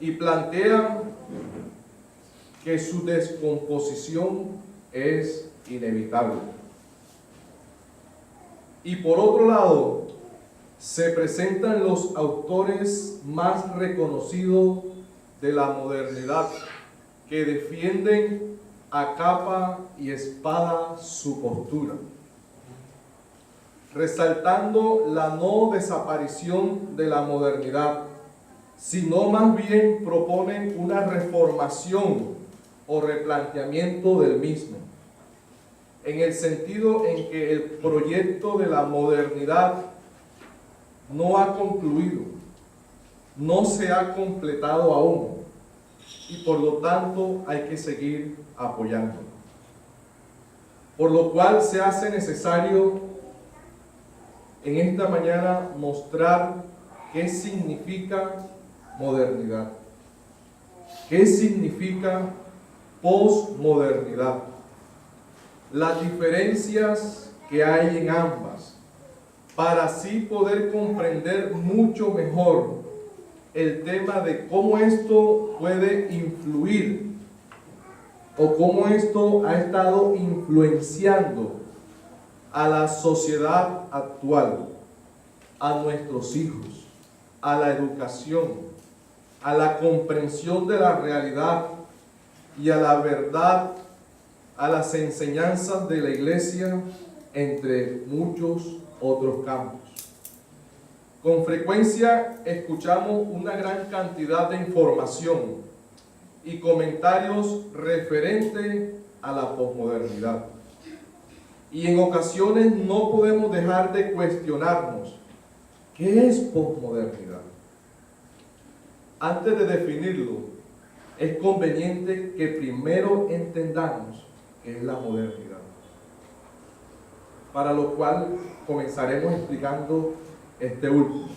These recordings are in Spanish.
y plantean que su descomposición es inevitable. Y por otro lado, se presentan los autores más reconocidos de la modernidad, que defienden a capa y espada su postura, resaltando la no desaparición de la modernidad, sino más bien proponen una reformación o replanteamiento del mismo, en el sentido en que el proyecto de la modernidad no ha concluido, no se ha completado aún, y por lo tanto hay que seguir apoyándolo. Por lo cual se hace necesario en esta mañana mostrar qué significa modernidad, qué significa posmodernidad, las diferencias que hay en ambas, para así poder comprender mucho mejor el tema de cómo esto puede influir o cómo esto ha estado influenciando a la sociedad actual, a nuestros hijos, a la educación, a la comprensión de la realidad y a la verdad, a las enseñanzas de la Iglesia, entre muchos otros campos. Con frecuencia escuchamos una gran cantidad de información y comentarios referentes a la posmodernidad. Y en ocasiones no podemos dejar de cuestionarnos, ¿qué es posmodernidad? Antes de definirlo, es conveniente que primero entendamos qué es la modernidad. Para lo cual comenzaremos explicando este último.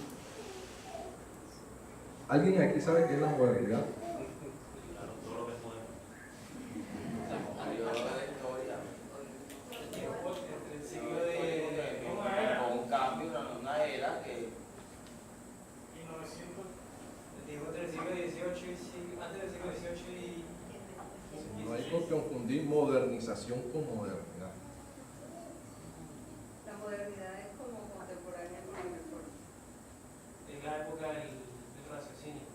¿Alguien aquí sabe qué es la modernidad? No hay que confundir modernización con modernidad. La modernidad es como contemporánea con el reforma. Es la época del raciocinio.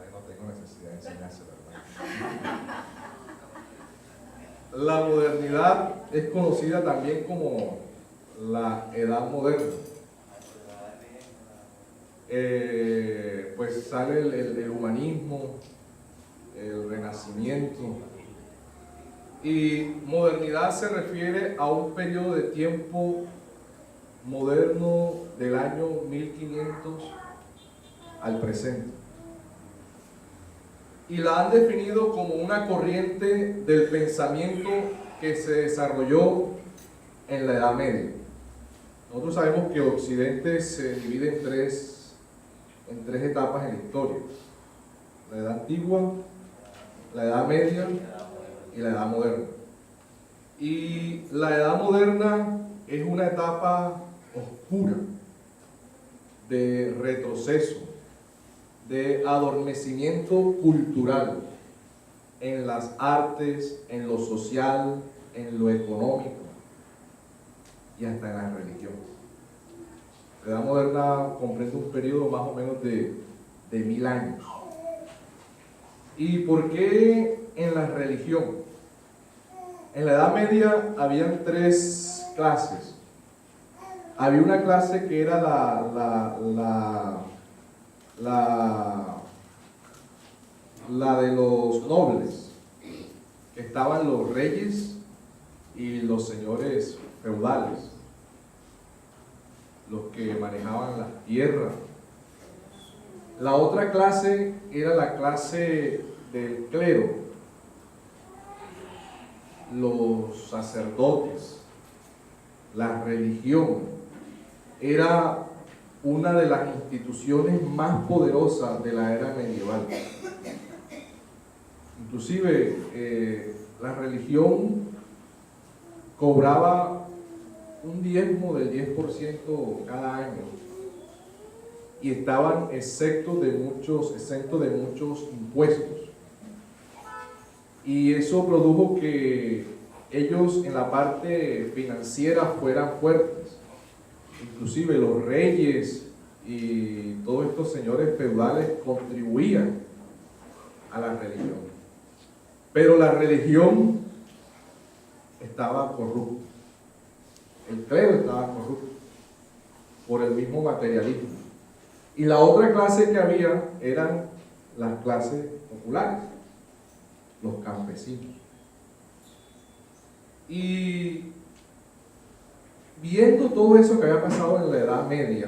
No tengo necesidad de enseñarse, ¿verdad? La modernidad es conocida también como la edad moderna. Pues sale el humanismo, el renacimiento, y modernidad se refiere a un periodo de tiempo moderno del año 1500 al presente, y la han definido como una corriente del pensamiento que se desarrolló en la Edad Media. Nosotros sabemos que Occidente se divide en tres etapas en la historia: la Edad Antigua, la Edad Media y la Edad Moderna. Y la Edad Moderna es una etapa oscura de retroceso, de adormecimiento cultural en las artes, en lo social, en lo económico y hasta en la religión. La Edad Moderna comprende un periodo más o menos de 1000 años. ¿Y por qué en la religión? En la Edad Media habían tres clases. Había una clase que era la de los nobles, que estaban los reyes y los señores feudales, los que manejaban las tierras. La otra clase era la clase del clero, los sacerdotes. La religión era una de las instituciones más poderosas de la era medieval. Inclusive la religión cobraba un diezmo del 10% cada año y estaban exentos de muchos impuestos. Y eso produjo que ellos en la parte financiera fueran fuertes. Inclusive los reyes y todos estos señores feudales contribuían a la religión. Pero la religión estaba corrupta. El clero estaba corrupto por el mismo materialismo. Y la otra clase que había eran las clases populares, los campesinos. Y viendo todo eso que había pasado en la Edad Media,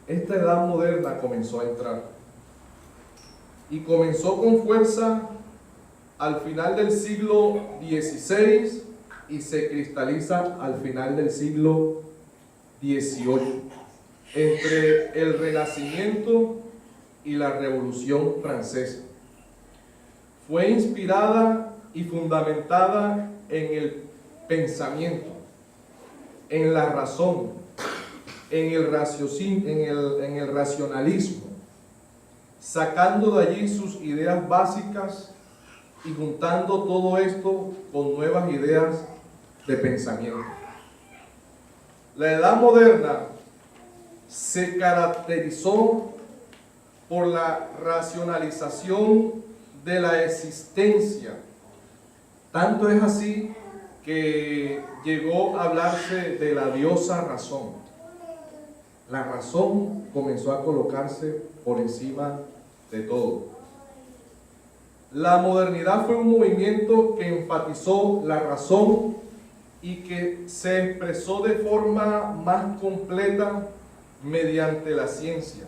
esta edad moderna comenzó a entrar. Y comenzó con fuerza al final del siglo XVI y se cristaliza al final del siglo XVIII, entre el Renacimiento y la Revolución Francesa. Fue inspirada y fundamentada en el pensamiento, en la razón, en el racionalismo, sacando de allí sus ideas básicas y juntando todo esto con nuevas ideas de pensamiento. La Edad Moderna se caracterizó por la racionalización de la existencia. Tanto es así que llegó a hablarse de la diosa razón. La razón comenzó a colocarse por encima de todo. La modernidad fue un movimiento que enfatizó la razón y que se expresó de forma más completa mediante la ciencia,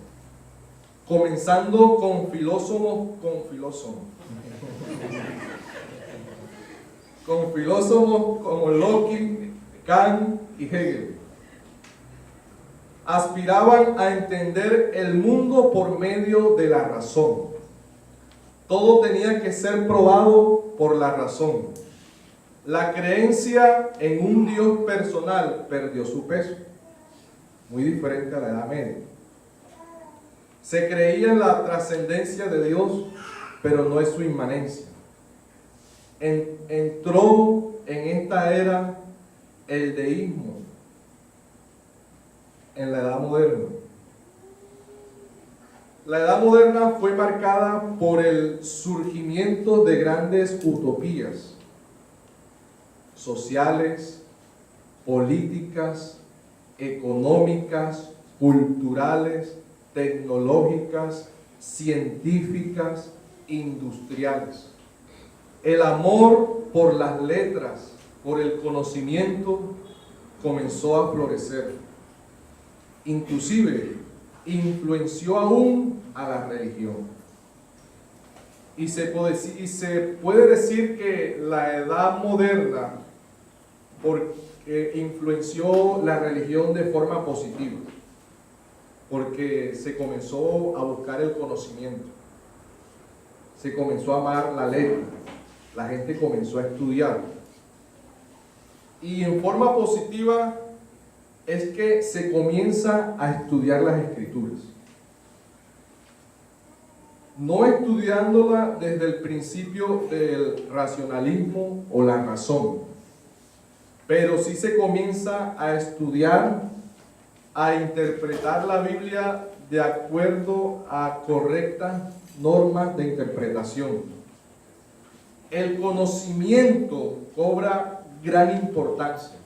comenzando con filósofos como Locke, Kant y Hegel. Aspiraban a entender el mundo por medio de la razón. Todo tenía que ser probado por la razón. La creencia en un Dios personal perdió su peso, muy diferente a la Edad Media. Se creía en la trascendencia de Dios, pero no es su inmanencia. Entró en esta era el deísmo en la Edad Moderna. La Edad Moderna fue marcada por el surgimiento de grandes utopías sociales, políticas, económicas, culturales, tecnológicas, científicas, industriales. El amor por las letras, por el conocimiento, comenzó a florecer. Inclusive, influenció aún a la religión. Y se puede decir que la Edad Moderna porque influenció la religión de forma positiva, porque se comenzó a buscar el conocimiento, se comenzó a amar la letra, la gente comenzó a estudiar. Y en forma positiva es que se comienza a estudiar las Escrituras. No estudiándola desde el principio del racionalismo o la razón, pero sí se comienza a estudiar, a interpretar la Biblia de acuerdo a correctas normas de interpretación. El conocimiento cobra gran importancia.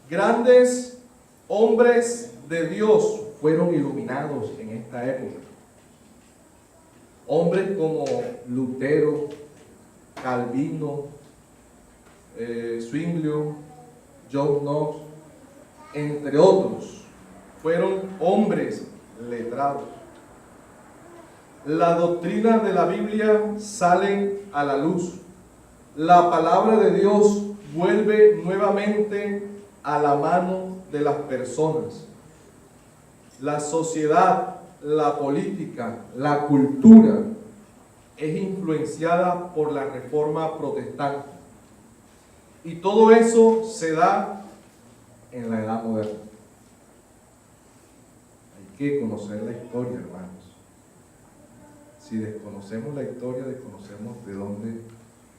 Grandes hombres de Dios fueron iluminados en esta época. Hombres como Lutero, Calvino, Zwinglio, John Knox, entre otros, fueron hombres letrados. La doctrina de la Biblia sale a la luz. La palabra de Dios vuelve nuevamente a la mano de las personas. La sociedad, la política, la cultura es influenciada por la Reforma Protestante. Y todo eso se da en la Edad Moderna. que conocer la historia, hermanos. Si desconocemos la historia, desconocemos de dónde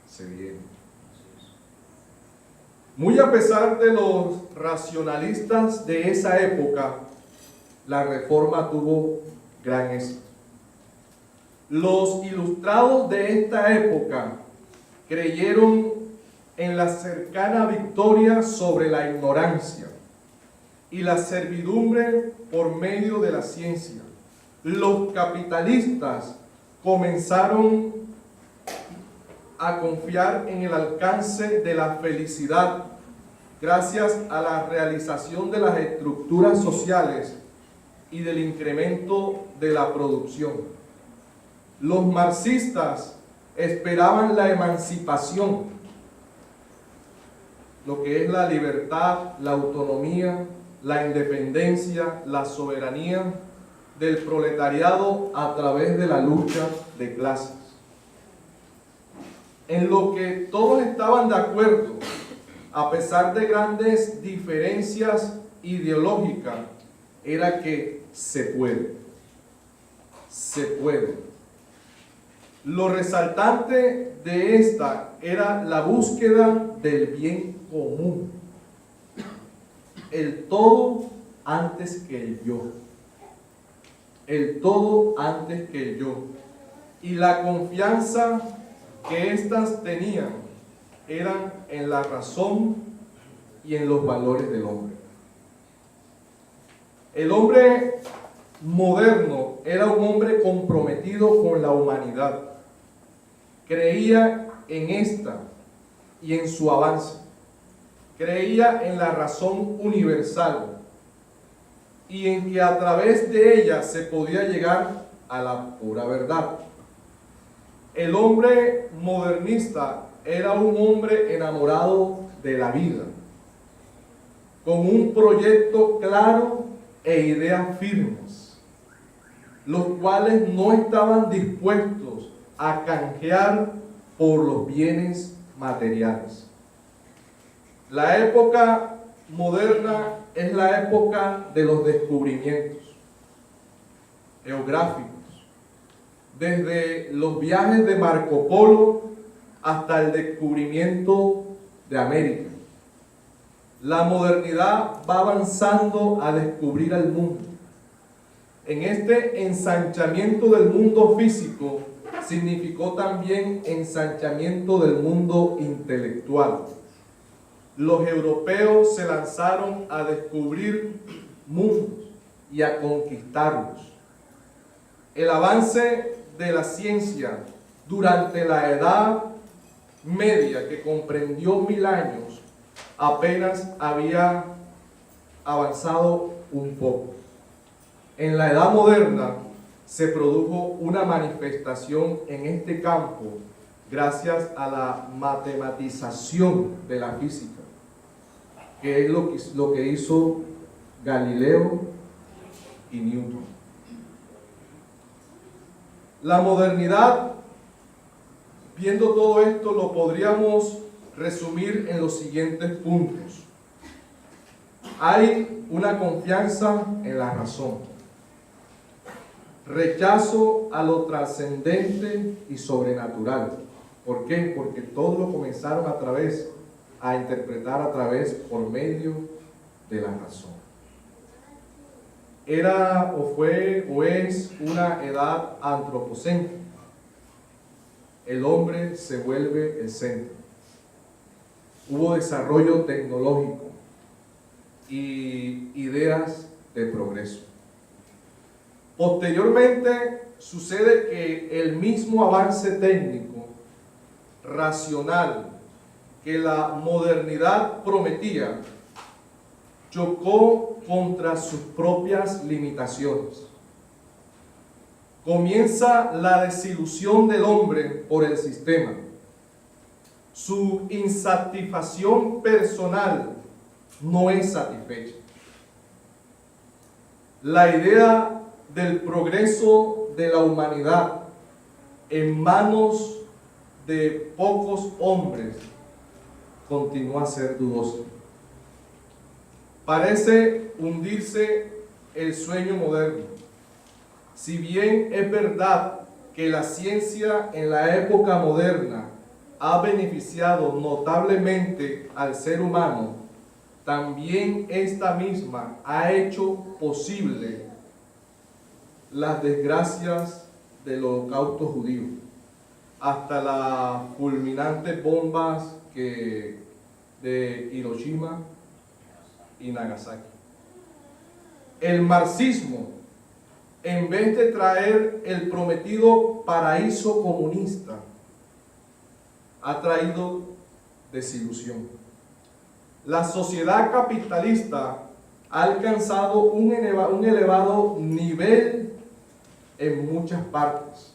se viene. Muy a pesar de los racionalistas de esa época, la Reforma tuvo gran éxito. Los ilustrados de esta época creyeron en la cercana victoria sobre la ignorancia y la servidumbre por medio de la ciencia. Los capitalistas comenzaron a confiar en el alcance de la felicidad gracias a la realización de las estructuras sociales y del incremento de la producción. Los marxistas esperaban la emancipación, lo que es la libertad, la autonomía, la independencia, la soberanía del proletariado a través de la lucha de clases. En lo que todos estaban de acuerdo, a pesar de grandes diferencias ideológicas, era que se puede. Se puede. Lo resaltante de esta era la búsqueda del bien común. El todo antes que el yo. El todo antes que el yo. Y la confianza que éstas tenían eran en la razón y en los valores del hombre. El hombre moderno era un hombre comprometido con la humanidad. Creía en esta y en su avance. Creía en la razón universal y en que a través de ella se podía llegar a la pura verdad. El hombre modernista era un hombre enamorado de la vida, con un proyecto claro e ideas firmes, los cuales no estaban dispuestos a canjear por los bienes materiales. La época moderna es la época de los descubrimientos geográficos, desde los viajes de Marco Polo hasta el descubrimiento de América. La modernidad va avanzando a descubrir al mundo. En este ensanchamiento del mundo físico significó también ensanchamiento del mundo intelectual. Los europeos se lanzaron a descubrir mundos y a conquistarlos. El avance de la ciencia durante la Edad Media, que comprendió 1000 años, apenas había avanzado un poco. En la Edad Moderna se produjo una manifestación en este campo gracias a la matematización de la física, que es lo que hizo Galileo y Newton. La modernidad, viendo todo esto, lo podríamos resumir en los siguientes puntos. Hay una confianza en la razón, rechazo a lo trascendente y sobrenatural. ¿Por qué? Porque todo lo comenzaron a interpretar a través, por medio de la razón. Era o fue o es una edad antropocéntrica. El hombre se vuelve el centro. Hubo desarrollo tecnológico y ideas de progreso. Posteriormente sucede que el mismo avance técnico, racional, que la modernidad prometía, chocó contra sus propias limitaciones. Comienza la desilusión del hombre por el sistema. Su insatisfacción personal no es satisfecha. La idea del progreso de la humanidad en manos de pocos hombres continúa a ser dudosa. Parece hundirse el sueño moderno. Si bien es verdad que la ciencia en la época moderna ha beneficiado notablemente al ser humano, también esta misma ha hecho posible las desgracias del holocausto judío, hasta las fulminantes bombas de Hiroshima y Nagasaki. El marxismo, en vez de traer el prometido paraíso comunista, ha traído desilusión. La sociedad capitalista ha alcanzado un elevado nivel en muchas partes,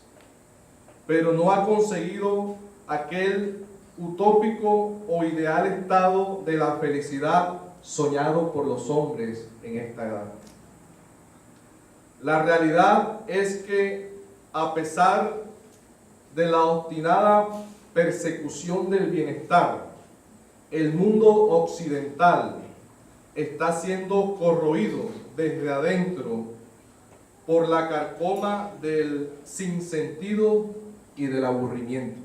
pero no ha conseguido aquel utópico o ideal estado de la felicidad soñado por los hombres en esta edad. La realidad es que, a pesar de la obstinada persecución del bienestar, el mundo occidental está siendo corroído desde adentro por la carcoma del sinsentido y del aburrimiento.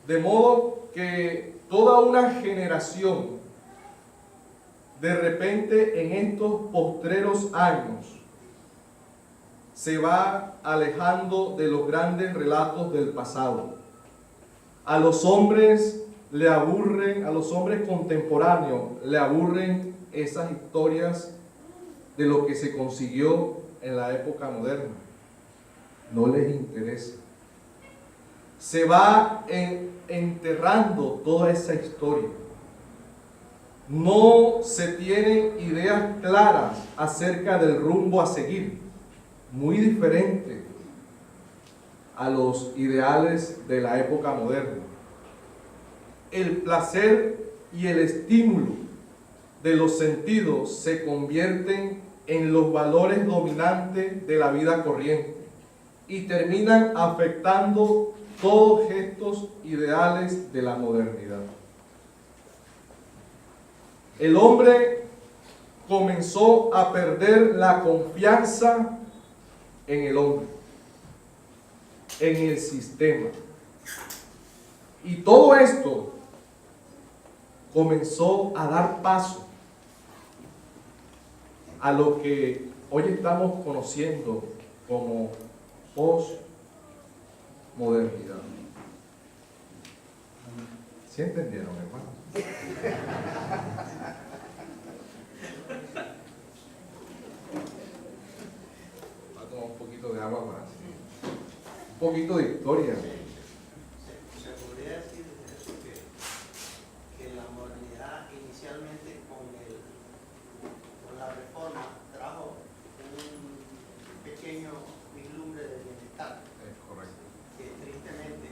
De modo que toda una generación, de repente en estos postreros años, se va alejando de los grandes relatos del pasado. A los hombres le aburren, a los hombres contemporáneos le aburren esas historias de lo que se consiguió en la época moderna. No les interesa. Se va enterrando toda esa historia. No se tienen ideas claras acerca del rumbo a seguir, muy diferente a los ideales de la época moderna. El placer y el estímulo de los sentidos se convierten en los valores dominantes de la vida corriente y terminan afectando todos estos ideales de la modernidad. El hombre comenzó a perder la confianza en el hombre, en el sistema. Y todo esto comenzó a dar paso a lo que hoy estamos conociendo como posmodernidad. ¿Sí entendieron, hermano? Voy a tomar un poquito de agua más. Un poquito de historia. Se podría decir eso que la modernidad inicialmente con la reforma trajo un pequeño vislumbre de bienestar. Es correcto. Que tristemente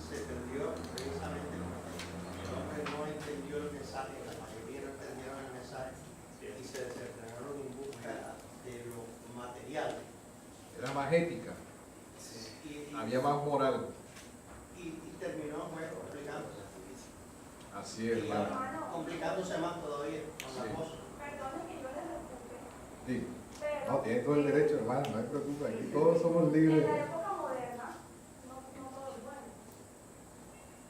se perdió precisamente porque el hombre no entendió el mensaje, la mayoría no entendieron el mensaje y se desenfrenaron en busca de lo material. Era más ética, había más moral. Y terminó complicándose. Así es, hermano. Complicándose más todavía con Sí. la cosa. Perdone que yo les preocupe, Sí. pero No, tiene todo el derecho, hermano, no se preocupe, aquí todos somos en libres. la época moderna no todo es bueno.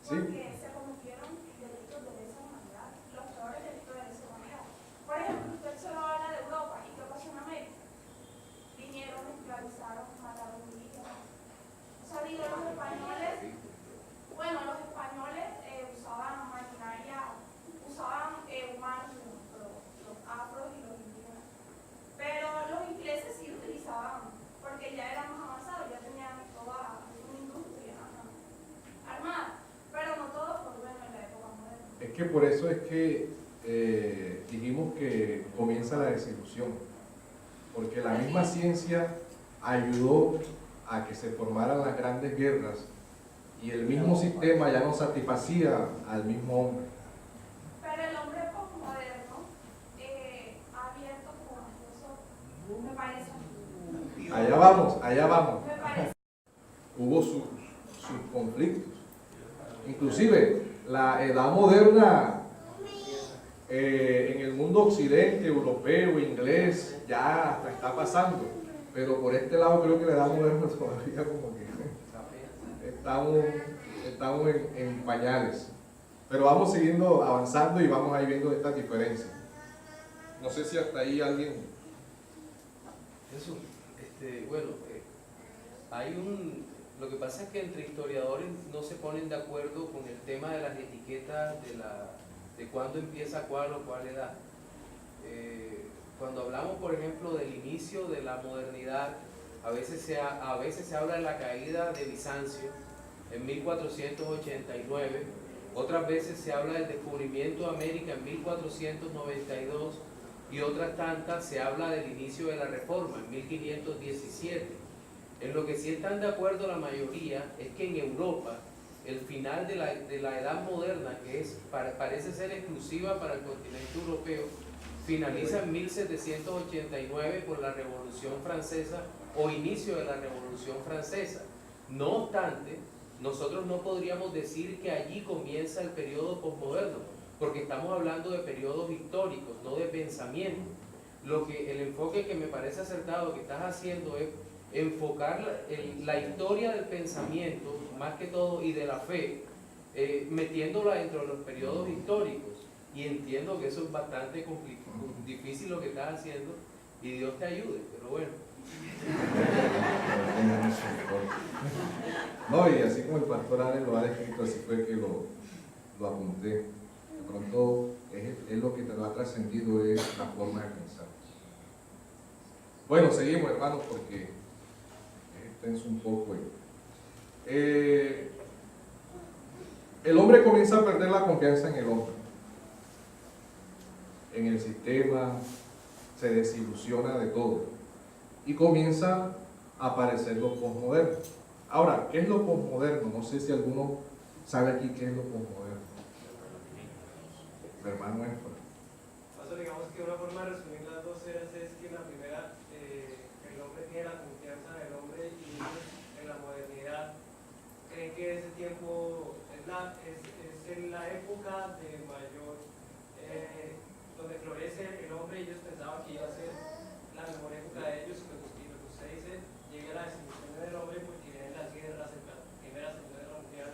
Sí. Porque se cometieron delitos de lesa humanidad, los peores delitos de lesa humanidad. Por ejemplo, usted solo habla de Europa y qué pasó en América. Vinieron, esclavizaron, mataron indígenas. O sea, digo, los españoles, bueno, los españoles usaban maquinaria, usaban humanos, los afros y los indígenas. Pero los ingleses sí utilizaban, porque ya eran más avanzados, ya tenían toda una industria armada. Pero no todo fue bueno en la época moderna. Es que por eso es que dijimos que comienza la desilusión, porque la misma ciencia ayudó a que se formaran las grandes guerras y el mismo sistema ya no satisfacía al mismo hombre. Pero el hombre postmoderno ha abierto como eso, me parece. Allá vamos. Me parece. Hubo sus conflictos. Inclusive, la edad moderna En el mundo occidente, europeo, inglés, ya hasta está pasando, pero por este lado creo que la edad moderna todavía como que estamos en pañales. Pero vamos siguiendo avanzando y vamos a ir viendo estas diferencias. No sé si hasta ahí alguien... Eso, lo que pasa es que entre historiadores no se ponen de acuerdo con el tema de las etiquetas de cuándo empieza cuál o cuál edad. Cuando hablamos, por ejemplo, del inicio de la modernidad, a veces se habla de la caída de Bizancio en 1489, otras veces se habla del descubrimiento de América en 1492 y otras tantas se habla del inicio de la Reforma en 1517. En lo que sí están de acuerdo la mayoría es que en Europa el final de la edad moderna, que parece ser exclusiva para el continente europeo, finaliza en 1789 por la Revolución Francesa o inicio de la Revolución Francesa. No obstante, nosotros no podríamos decir que allí comienza el periodo posmoderno, porque estamos hablando de periodos históricos, no de pensamiento. El enfoque que me parece acertado que estás haciendo es enfocar la historia del pensamiento, más que todo, y de la fe, metiéndola dentro de los periodos históricos. Y entiendo que eso es bastante difícil lo que estás haciendo, y Dios te ayude, pero bueno. No, y así como el pastor Alex lo ha descrito, así fue que lo apunté. De pronto es lo que te lo ha trascendido, es la forma de pensar. Bueno, seguimos, hermanos, porque tenso un poco. El hombre comienza a perder la confianza en el hombre, en el sistema, se desilusiona de todo y comienza a aparecer lo posmoderno. Ahora, ¿qué es lo posmoderno? No sé si alguno sabe aquí qué es lo posmoderno. Hermano Énfasis. Digamos que una forma de resumir las dos eras es que en la primera el hombre tiene la confianza en el hombre y en la modernidad creen que ese tiempo es la época de mayor, donde florece el hombre. Ellos pensaban que iba a ser la mejor época de ellos, y lo que usted dice, llega la desilusión del hombre porque vienen las guerras, la Primera, Segunda Guerra Mundial,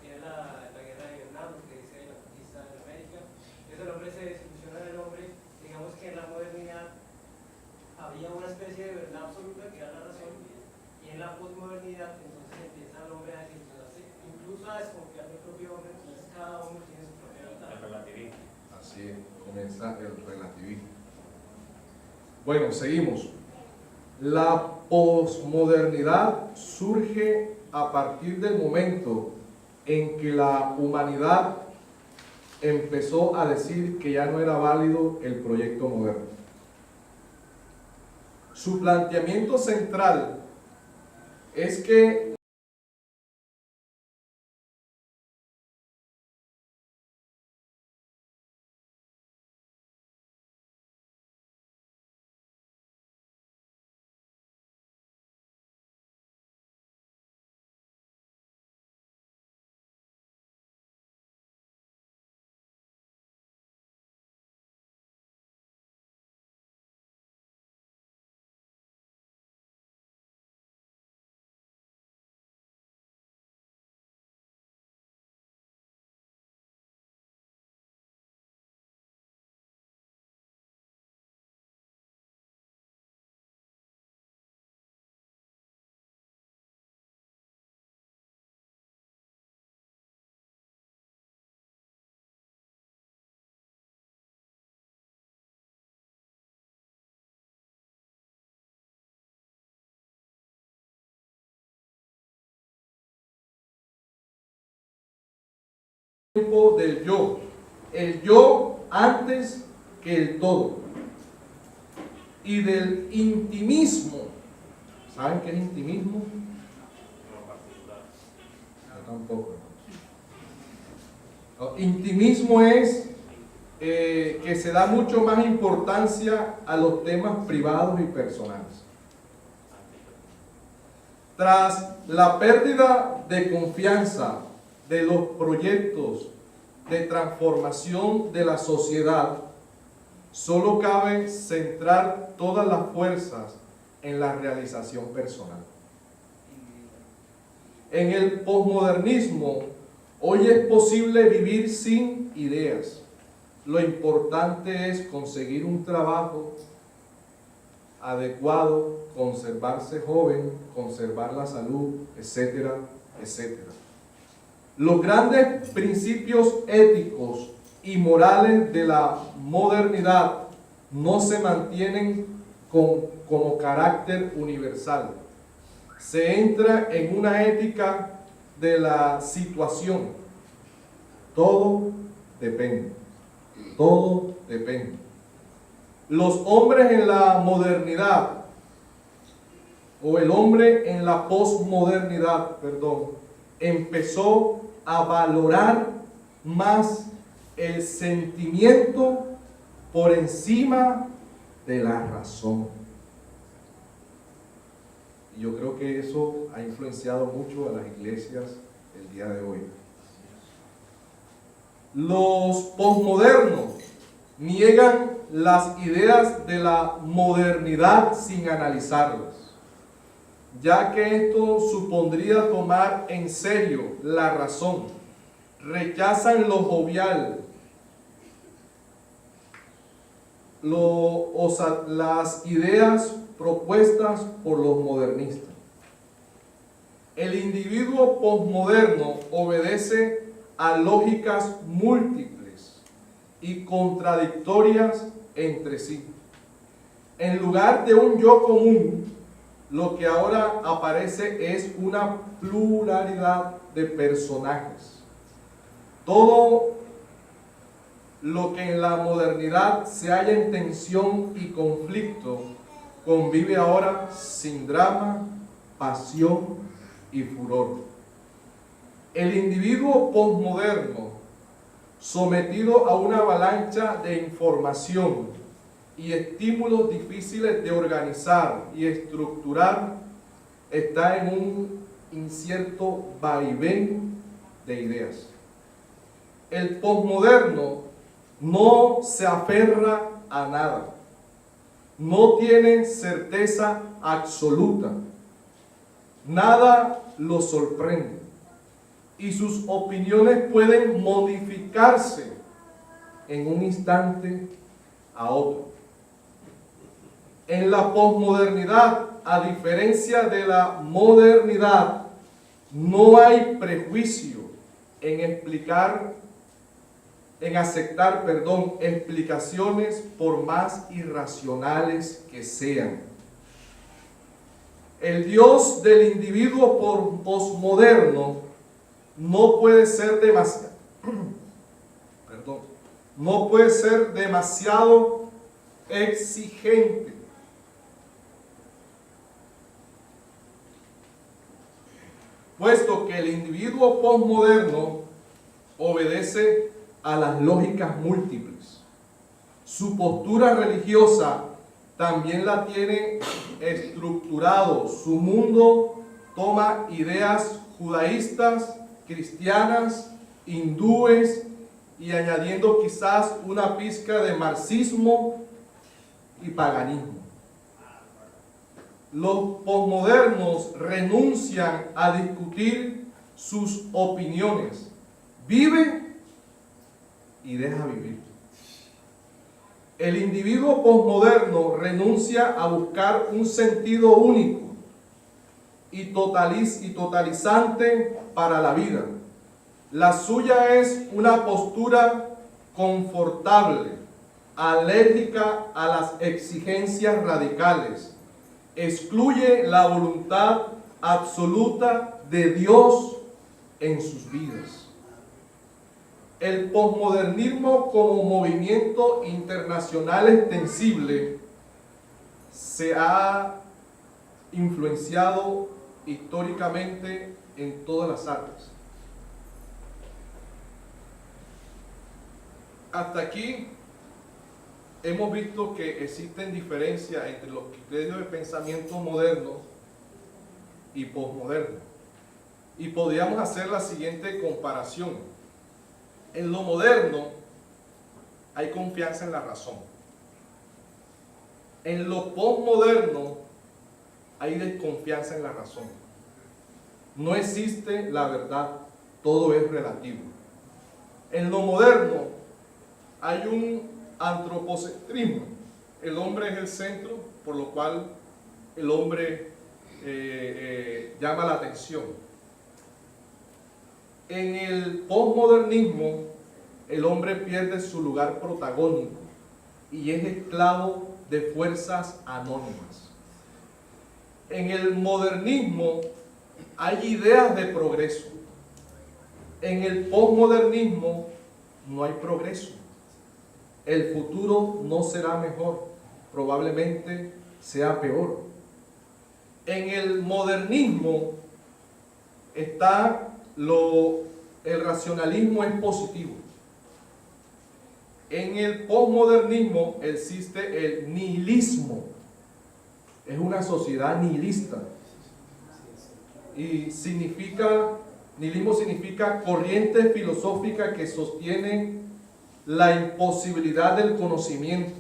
viene la guerra de Vietnam, que dice la conquista de América. Entonces el hombre se desilusiona del hombre. Digamos que en la modernidad había una especie de verdad absoluta que era la razón, y en la posmodernidad entonces empieza el hombre a desilusionarse, incluso a desconfiar del propio hombre. Entonces cada uno tiene su propia verdad. El relativismo. Así es, comienza el relativismo. Bueno, seguimos. La posmodernidad surge a partir del momento en que la humanidad empezó a decir que ya no era válido el proyecto moderno. Su planteamiento central es que tiempo del yo, el yo antes que el todo, y del intimismo. ¿Saben qué es intimismo? Yo tampoco. No, intimismo es que se da mucho más importancia a los temas privados y personales. Tras la pérdida de confianza de los proyectos de transformación de la sociedad, solo cabe centrar todas las fuerzas en la realización personal. En el posmodernismo, hoy es posible vivir sin ideas. Lo importante es conseguir un trabajo adecuado, conservarse joven, conservar la salud, etcétera, etcétera. Los grandes principios éticos y morales de la modernidad no se mantienen como carácter universal. Se entra en una ética de la situación. Todo depende. Todo depende. Los hombres en la modernidad, o el hombre en la posmodernidad, empezó a valorar más el sentimiento por encima de la razón. Y yo creo que eso ha influenciado mucho a las iglesias el día de hoy. Los posmodernos niegan las ideas de la modernidad sin analizarlas, ya que esto supondría tomar en serio la razón. Rechazan lo jovial, las ideas propuestas por los modernistas. El individuo posmoderno obedece a lógicas múltiples y contradictorias entre sí. En lugar de un yo común, lo que ahora aparece es una pluralidad de personajes. Todo lo que en la modernidad se halla en tensión y conflicto convive ahora sin drama, pasión y furor. El individuo posmoderno, sometido a una avalancha de información y estímulos difíciles de organizar y estructurar, está en un incierto vaivén de ideas. El posmoderno no se aferra a nada, no tiene certeza absoluta, nada lo sorprende y sus opiniones pueden modificarse en un instante a otro. En la posmodernidad, a diferencia de la modernidad, no hay prejuicio en aceptar explicaciones por más irracionales que sean. El Dios del individuo posmoderno no puede ser demasiado exigente. Puesto que el individuo posmoderno obedece a las lógicas múltiples. Su postura religiosa también la tiene estructurado. Su mundo toma ideas judaístas, cristianas, hindúes y añadiendo quizás una pizca de marxismo y paganismo. Los posmodernos renuncian a discutir sus opiniones. Vive y deja vivir. El individuo posmoderno renuncia a buscar un sentido único y totalizante para la vida. La suya es una postura confortable, alérgica a las exigencias radicales. Excluye la voluntad absoluta de Dios en sus vidas. El posmodernismo como movimiento internacional extensible se ha influenciado históricamente en todas las artes. Hasta aquí hemos visto que existen diferencias entre los criterios de pensamiento moderno y posmoderno. Y podríamos hacer la siguiente comparación. En lo moderno hay confianza en la razón. En lo postmoderno hay desconfianza en la razón. No existe la verdad, todo es relativo. En lo moderno hay un antropocentrismo. El hombre es el centro, por lo cual el hombre llama la atención. En el postmodernismo, el hombre pierde su lugar protagónico y es esclavo de fuerzas anónimas. En el modernismo hay ideas de progreso. En el postmodernismo no hay progreso. El futuro no será mejor, probablemente sea peor. En el modernismo está el racionalismo es positivo. En el postmodernismo existe el nihilismo. Es una sociedad nihilista. Y nihilismo significa corriente filosófica que sostiene la imposibilidad del conocimiento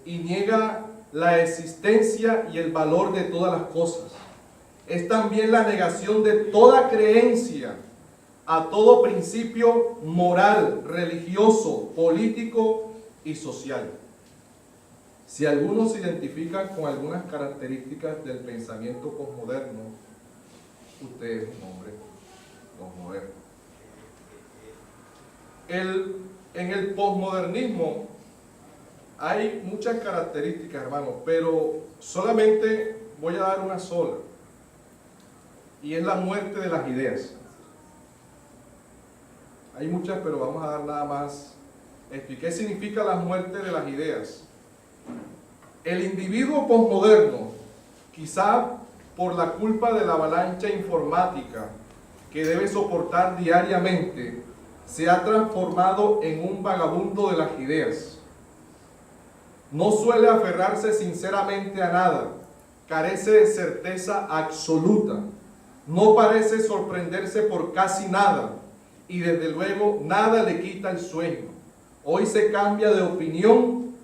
y niega la existencia y el valor de todas las cosas. Es también la negación de toda creencia, a todo principio moral, religioso, político y social. Si alguno se identifica con algunas características del pensamiento posmoderno, usted es un hombre posmoderno. En el posmodernismo hay muchas características, hermanos, pero solamente voy a dar una sola, y es la muerte de las ideas. Hay muchas, pero vamos a dar nada más. ¿Qué significa la muerte de las ideas? El individuo posmoderno, quizá por la culpa de la avalancha informática que debe soportar diariamente, se ha transformado en un vagabundo de las ideas. No suele aferrarse sinceramente a nada, carece de certeza absoluta, no parece sorprenderse por casi nada y desde luego nada le quita el sueño. Hoy se cambia de opinión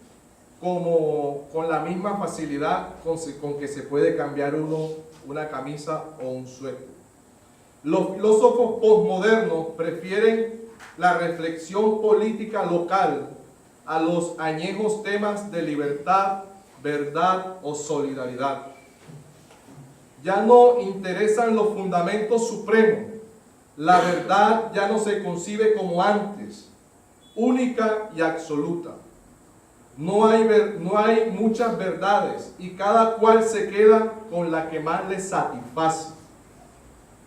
como con la misma facilidad con que se puede cambiar uno una camisa o un suéter. Los filósofos posmodernos prefieren la reflexión política local a los añejos temas de libertad, verdad o solidaridad. Ya no interesan los fundamentos supremos. La verdad ya no se concibe como antes, única y absoluta. No hay muchas verdades y cada cual se queda con la que más le satisface.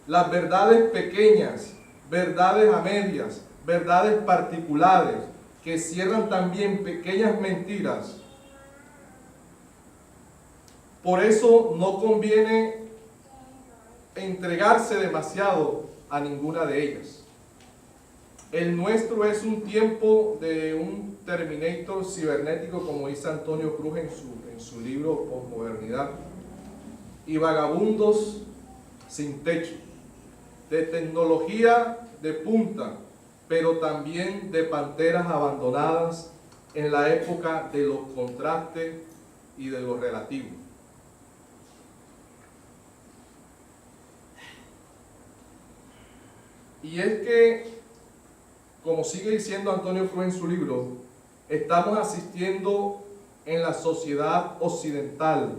Las verdades pequeñas, verdades a medias, verdades particulares que cierran también pequeñas mentiras. Por eso no conviene entregarse demasiado a ninguna de ellas. El nuestro es un tiempo de un Terminator cibernético, como dice Antonio Cruz en su libro Posmodernidad, y vagabundos sin techo, de tecnología de punta, pero también de panteras abandonadas en la época de los contrastes y de lo relativo. Y es que, como sigue diciendo Antonio Cruz en su libro, estamos asistiendo en la sociedad occidental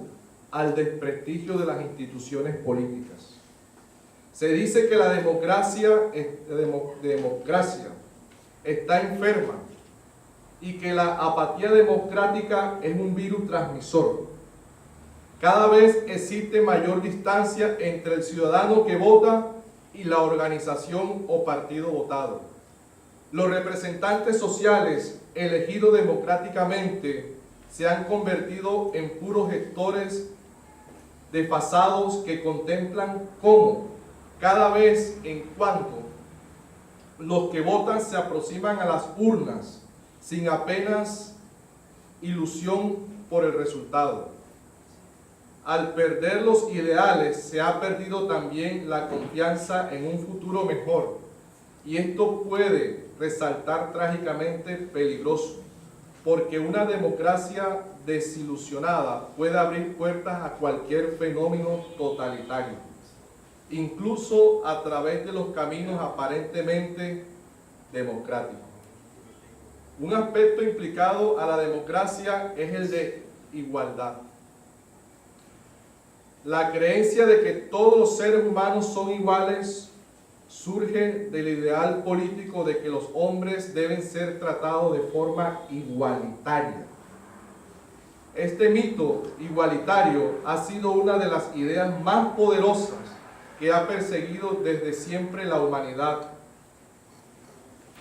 al desprestigio de las instituciones políticas. Se dice que la democracia está enferma y que la apatía democrática es un virus transmisor. Cada vez existe mayor distancia entre el ciudadano que vota y la organización o partido votado. Los representantes sociales elegidos democráticamente se han convertido en puros gestores desfasados que contemplan cómo, cada vez en cuando, los que votan se aproximan a las urnas sin apenas ilusión por el resultado. Al perder los ideales, se ha perdido también la confianza en un futuro mejor Y esto puede resultar trágicamente peligroso, porque una democracia desilusionada puede abrir puertas a cualquier fenómeno totalitario, incluso a través de los caminos aparentemente democráticos. Un aspecto implicado a la democracia es el de igualdad. La creencia de que todos los seres humanos son iguales surge del ideal político de que los hombres deben ser tratados de forma igualitaria. Este mito igualitario ha sido una de las ideas más poderosas que ha perseguido desde siempre la humanidad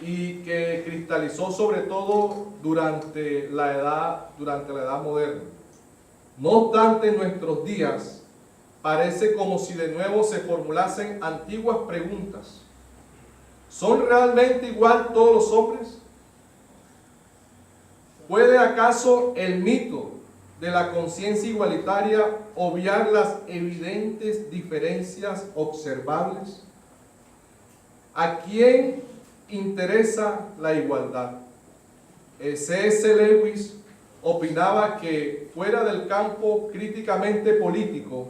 y que cristalizó sobre todo durante la edad moderna. No obstante, en nuestros días parece como si de nuevo se formulasen antiguas preguntas. ¿Son realmente igual todos los hombres? ¿Puede acaso el mito de la conciencia igualitaria obviar las evidentes diferencias observables? ¿A quién interesa la igualdad? C.S. Lewis opinaba que fuera del campo críticamente político,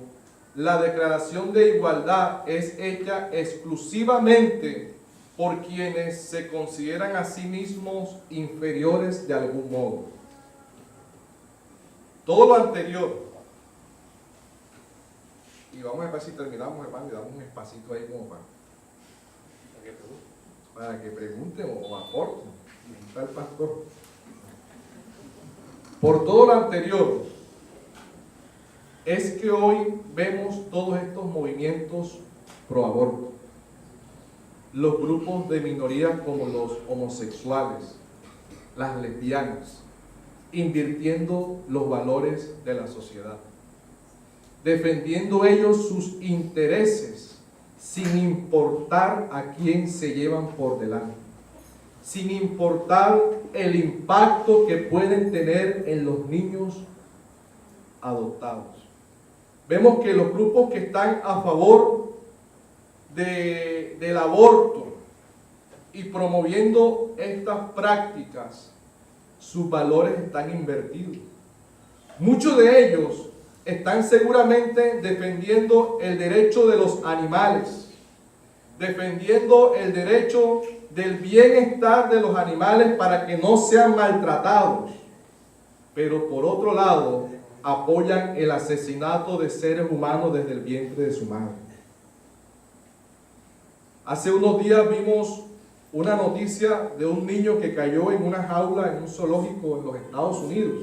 la declaración de igualdad es hecha exclusivamente por quienes se consideran a sí mismos inferiores de algún modo. Todo lo anterior, y vamos a ver si terminamos, hermano, y damos un espacito ahí como para que pregunten o aporten. Está el pastor. Por todo lo anterior, es que hoy vemos todos estos movimientos pro aborto, los grupos de minorías como los homosexuales, las lesbianas, invirtiendo los valores de la sociedad, defendiendo ellos sus intereses sin importar a quién se llevan por delante, sin importar el impacto que pueden tener en los niños adoptados. Vemos que los grupos que están a favor del aborto y promoviendo estas prácticas, sus valores están invertidos. Muchos de ellos están seguramente defendiendo el derecho de los animales, defendiendo el derecho del bienestar de los animales para que no sean maltratados, pero por otro lado apoyan el asesinato de seres humanos desde el vientre de su madre. Hace unos días vimos una noticia de un niño que cayó en una jaula en un zoológico en los Estados Unidos.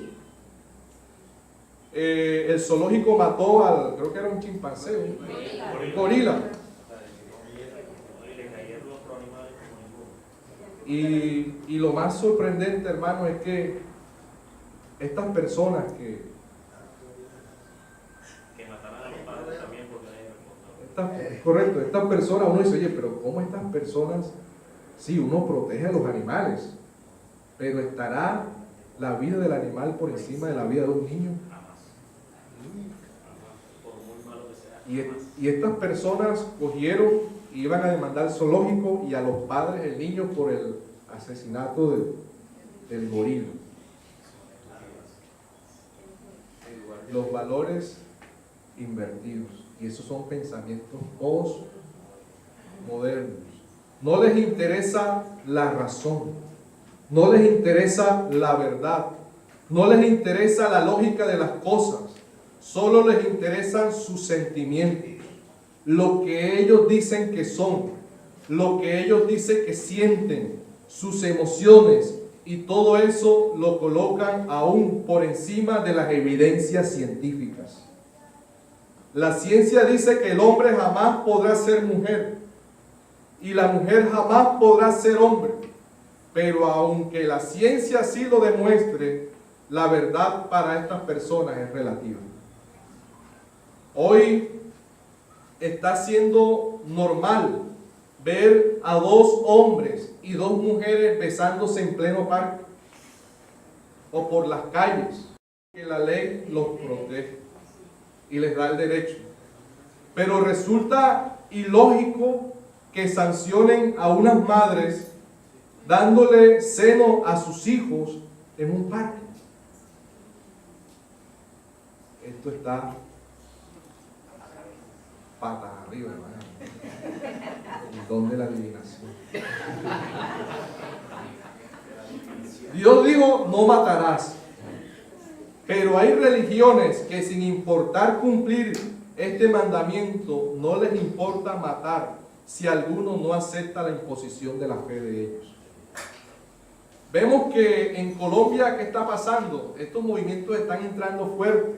El zoológico mató al, creo que era un chimpancé, un gorila. Y lo más sorprendente, hermano, es que estas personas que mataran a los padres también porque correcto, estas personas, uno dice, oye, pero ¿cómo estas personas? Sí, uno protege a los animales, pero ¿estará la vida del animal por encima de la vida de un niño? Y estas personas cogieron y iban a demandar al zoológico y a los padres del niño por el asesinato del gorila. Los valores invertidos, y esos son pensamientos postmodernos. No les interesa la razón, no les interesa la verdad, no les interesa la lógica de las cosas, solo les interesan sus sentimientos, lo que ellos dicen que son, lo que ellos dicen que sienten, sus emociones, y todo eso lo colocan aún por encima de las evidencias científicas. La ciencia dice que el hombre jamás podrá ser mujer y la mujer jamás podrá ser hombre, pero aunque la ciencia así lo demuestre, la verdad para estas personas es relativa. Hoy está siendo normal ver a dos hombres y dos mujeres besándose en pleno parque o por las calles, que la ley los protege y les da el derecho. Pero resulta ilógico que sancionen a unas madres dándole seno a sus hijos en un parque. Esto está patas arriba, hermano. El don de la adivinación. Dios dijo, no matarás. Pero hay religiones que sin importar cumplir este mandamiento, no les importa matar si alguno no acepta la imposición de la fe de ellos. Vemos que en Colombia, ¿qué está pasando? Estos movimientos están entrando fuerte.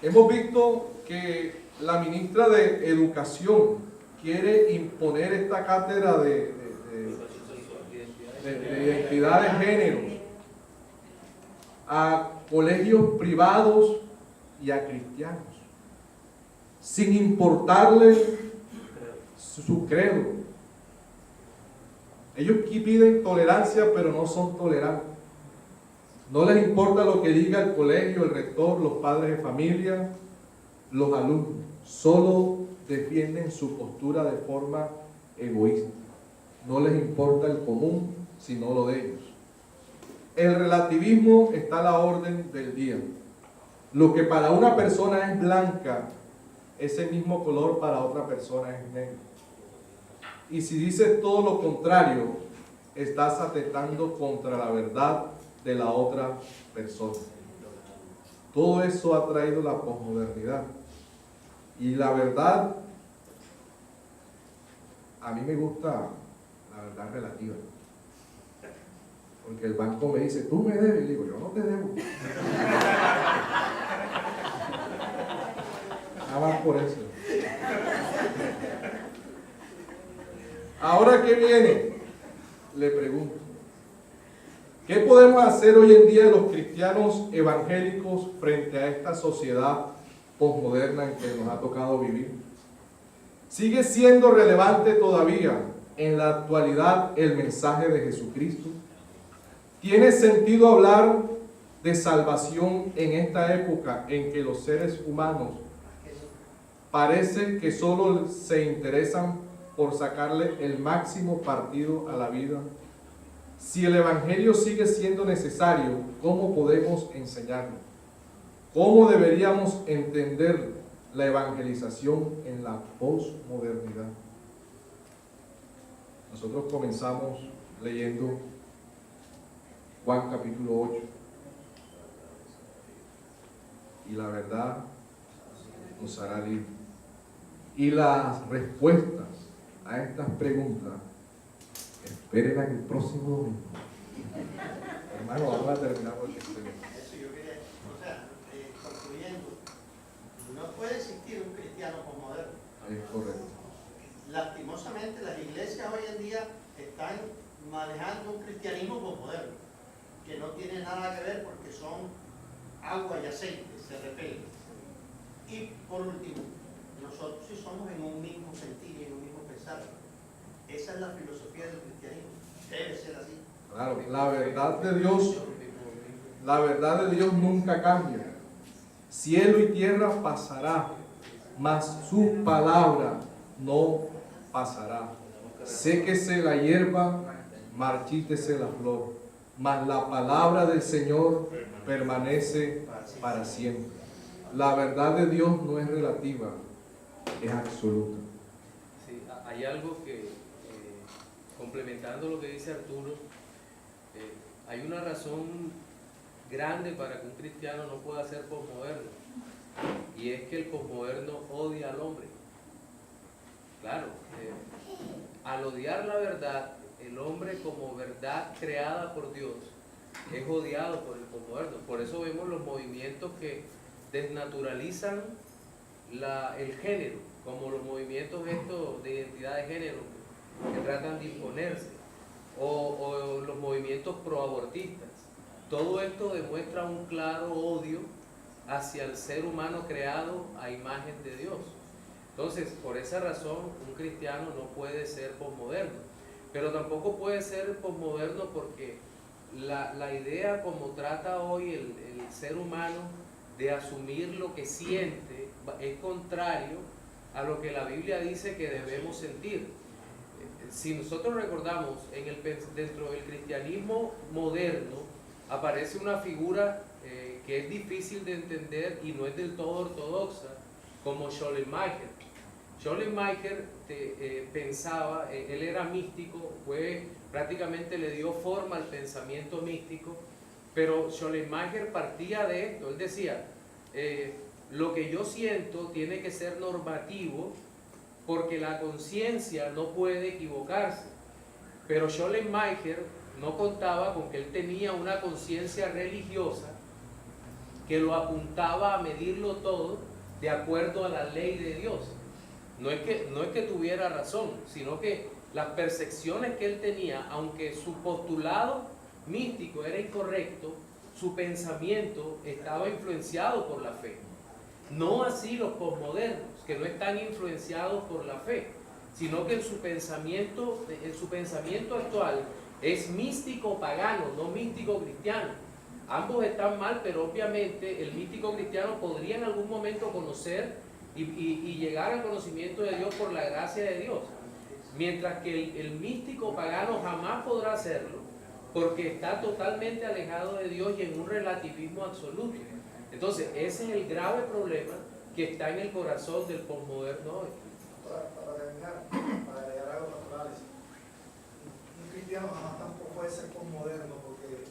Hemos visto que la ministra de Educación quiere imponer esta cátedra de identidad de género a colegios privados y a cristianos, sin importarle su credo. Ellos piden tolerancia, pero no son tolerantes. No les importa lo que diga el colegio, el rector, los padres de familia, los alumnos. Solo defienden su postura de forma egoísta. No les importa el común, sino lo de ellos. El relativismo está a la orden del día. Lo que para una persona es blanca, ese mismo color para otra persona es negro. Y si dices todo lo contrario, estás atentando contra la verdad de la otra persona. Todo eso ha traído la posmodernidad. Y la verdad, a mí me gusta la verdad relativa. Porque el banco me dice, tú me debes, y digo, yo no te debo. Nada más por eso. Ahora, ¿qué viene? Le pregunto. ¿Qué podemos hacer hoy en día los cristianos evangélicos frente a esta sociedad posmoderna en que nos ha tocado vivir? ¿Sigue siendo relevante todavía en la actualidad el mensaje de Jesucristo? ¿Tiene sentido hablar de salvación en esta época en que los seres humanos parece que solo se interesan por sacarle el máximo partido a la vida? Si el Evangelio sigue siendo necesario, ¿cómo podemos enseñarlo? ¿Cómo deberíamos entender la evangelización en la posmodernidad? Nosotros comenzamos leyendo Juan capítulo 8. Y la verdad nos hará libre. Y las respuestas a estas preguntas, esperen el próximo domingo. Hermano, vamos a terminar porque Eso yo quería, concluyendo, no puede existir un cristiano posmoderno. es correcto. Lastimosamente las iglesias hoy en día están manejando un cristianismo posmoderno, que no tiene nada que ver porque son agua y aceite, se repelen. Y por último, nosotros sí somos en un mismo sentir y en un mismo pensar. Esa es la filosofía del cristianismo. Debe ser así. Claro, la verdad de Dios nunca cambia. Cielo y tierra pasará, mas su palabra no pasará. Séquese la hierba, marchítese la flor, mas la palabra del Señor permanece para siempre. La verdad de Dios no es relativa, es absoluta. Sí, hay algo que, complementando lo que dice Arturo, hay una razón grande para que un cristiano no pueda ser posmoderno, y es que el posmoderno odia al hombre. Claro, al odiar la verdad, el hombre como verdad creada por Dios es odiado por el posmoderno. Por eso vemos los movimientos que desnaturalizan el género, como los movimientos estos de identidad de género que tratan de imponerse, o los movimientos proabortistas. Todo esto demuestra un claro odio hacia el ser humano creado a imagen de Dios. Entonces, por esa razón, un cristiano no puede ser posmoderno, pero tampoco puede ser posmoderno porque la idea como trata hoy el ser humano de asumir lo que siente es contrario a lo que la Biblia dice que debemos sentir. Si nosotros recordamos, dentro del cristianismo moderno aparece una figura que es difícil de entender y no es del todo ortodoxa, como Schleiermacher. Schleiermacher pensaba, él era místico, prácticamente le dio forma al pensamiento místico, pero Schleiermacher partía de esto. Él decía, lo que yo siento tiene que ser normativo porque la conciencia no puede equivocarse. Pero Schleiermacher no contaba con que él tenía una conciencia religiosa que lo apuntaba a medirlo todo de acuerdo a la ley de Dios. No es que tuviera razón, sino que las percepciones que él tenía, aunque su postulado místico era incorrecto, su pensamiento estaba influenciado por la fe. No así los posmodernos, que no están influenciados por la fe, sino que en su pensamiento actual es místico pagano, no místico cristiano. Ambos están mal, pero obviamente el místico cristiano podría en algún momento conocer y llegar al conocimiento de Dios por la gracia de Dios, mientras que el místico pagano jamás podrá hacerlo porque está totalmente alejado de Dios y en un relativismo absoluto. Entonces ese es el grave problema que está en el corazón del posmoderno hoy. Para terminar, para agregar algo naturales, un cristiano jamás tampoco puede ser posmoderno, porque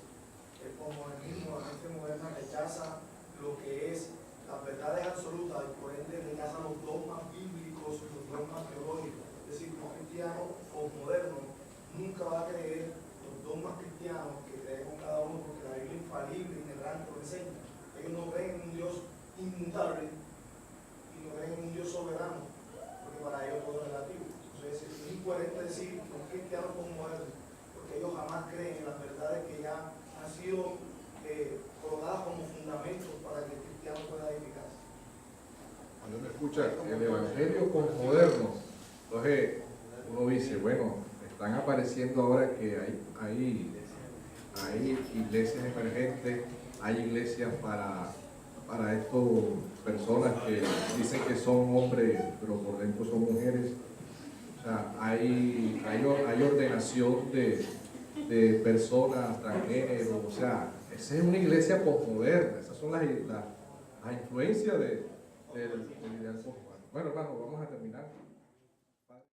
el posmodernismo, la mente moderna, rechaza lo que es las verdades absolutas y por ende rechaza los dogmas bíblicos, los dogmas teológicos. Es decir, un cristiano posmoderno nunca va a creer los dogmas cristianos que creemos cada uno, porque la Biblia infalible, inerrante, lo enseña. Ellos no creen en un Dios inmutable y no creen en un Dios soberano, porque para ellos todo es relativo. Entonces es incoherente decir que un cristiano posmoderno, porque ellos jamás creen en las verdades que ya han sido colocadas como fundamentos para que el cristiano pueda edificarse. Cuando uno escucha el evangelio posmoderno, entonces uno dice, bueno, están apareciendo ahora que hay iglesias emergentes, hay iglesias para estas personas que dicen que son hombres, pero por dentro son mujeres. O sea, hay ordenación de personas transgénero. O sea, esa es una iglesia posmoderna. Esas son las influencias del ideal posmoderno. Bueno, hermano, vamos a terminar.